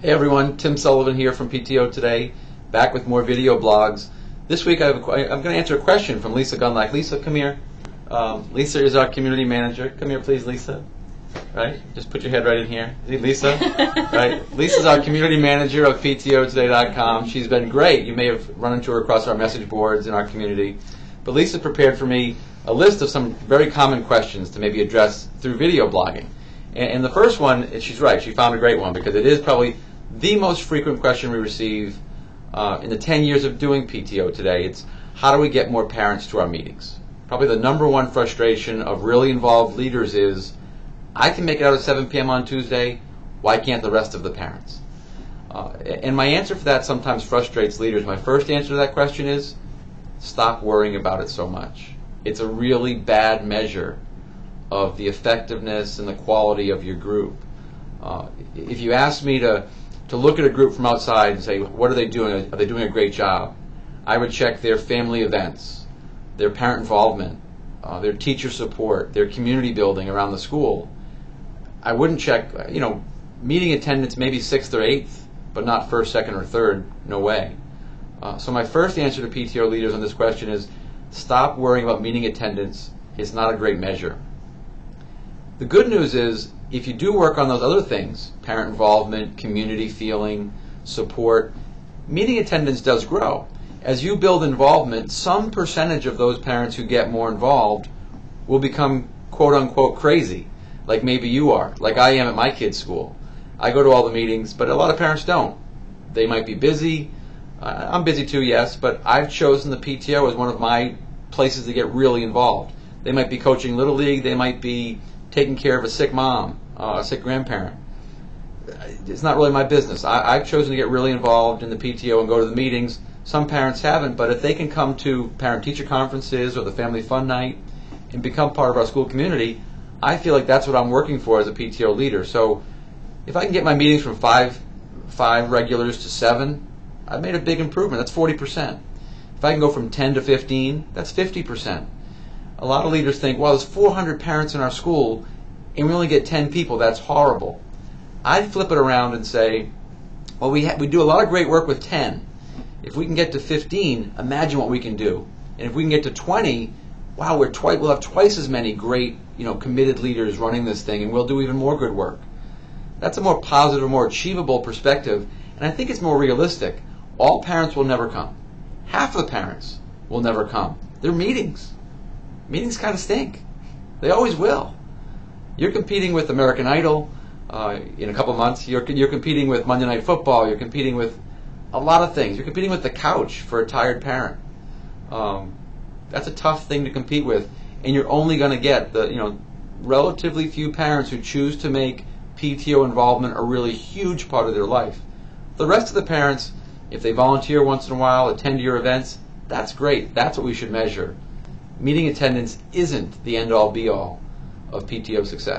Hey everyone, Tim Sullivan here from PTO Today, back with more video blogs. This week I'm going to answer a question from Lisa Gunlack. Lisa, come here. Lisa is our community manager. Come here, please, Lisa. Right? Just put your head right in here. See, Lisa? Right? Lisa's our community manager of PTOtoday.com. She's been great. You may have run into her across our message boards in our community. But Lisa prepared for me a list of some very common questions to maybe address through video blogging. And the first one, she's right, she found a great one because it is probably the most frequent question we receive in the 10 years of doing PTO Today. It's how do we get more parents to our meetings? Probably the number one frustration of really involved leaders is, I can make it out at 7 p.m. on Tuesday, why can't the rest of the parents? And my answer for that sometimes frustrates leaders. My first answer to that question is, stop worrying about it so much. It's a really bad measure of the effectiveness and the quality of your group. If you ask me to look at a group from outside and say, what are they doing? Are they doing a great job? I would check their family events, their parent involvement, their teacher support, their community building around the school. I wouldn't check, meeting attendance maybe 6th or 8th, but not 1st, 2nd, or 3rd. No way. So my first answer to PTO leaders on this question is, stop worrying about meeting attendance. It's not a great measure. The good news is, if you do work on those other things, parent involvement, community feeling, support, meeting attendance does grow. As you build involvement, some percentage of those parents who get more involved will become quote-unquote crazy, like maybe you are, like I am at my kids' school. I go to all the meetings, but a lot of parents don't. They might be busy. I'm busy too, yes, but I've chosen the PTO as one of my places to get really involved. They might be coaching Little League, they might be taking care of a sick mom, a sick grandparent. It's not really my business. I've chosen to get really involved in the PTO and go to the meetings. Some parents haven't, but if they can come to parent-teacher conferences or the family fun night and become part of our school community, I feel like that's what I'm working for as a PTO leader. So if I can get my meetings from five regulars to 7, I've made a big improvement. That's 40%. If I can go from 10 to 15, that's 50%. A lot of leaders think, well, there's 400 parents in our school and we only get 10 people. That's horrible. I'd flip it around and say, well, we do a lot of great work with 10. If we can get to 15, imagine what we can do. And if we can get to 20, wow, we'll have twice as many great, committed leaders running this thing, and we'll do even more good work. That's a more positive, more achievable perspective, and I think it's more realistic. All parents will never come. Half of the parents will never come. They're meetings. Meetings kind of stink. They always will. You're competing with American Idol in a couple months. You're competing with Monday Night Football. You're competing with a lot of things. You're competing with the couch for a tired parent. That's a tough thing to compete with, and you're only going to get the relatively few parents who choose to make PTO involvement a really huge part of their life. The rest of the parents, if they volunteer once in a while, attend your events, that's great. That's what we should measure. Meeting attendance isn't the end-all be-all of PTO success.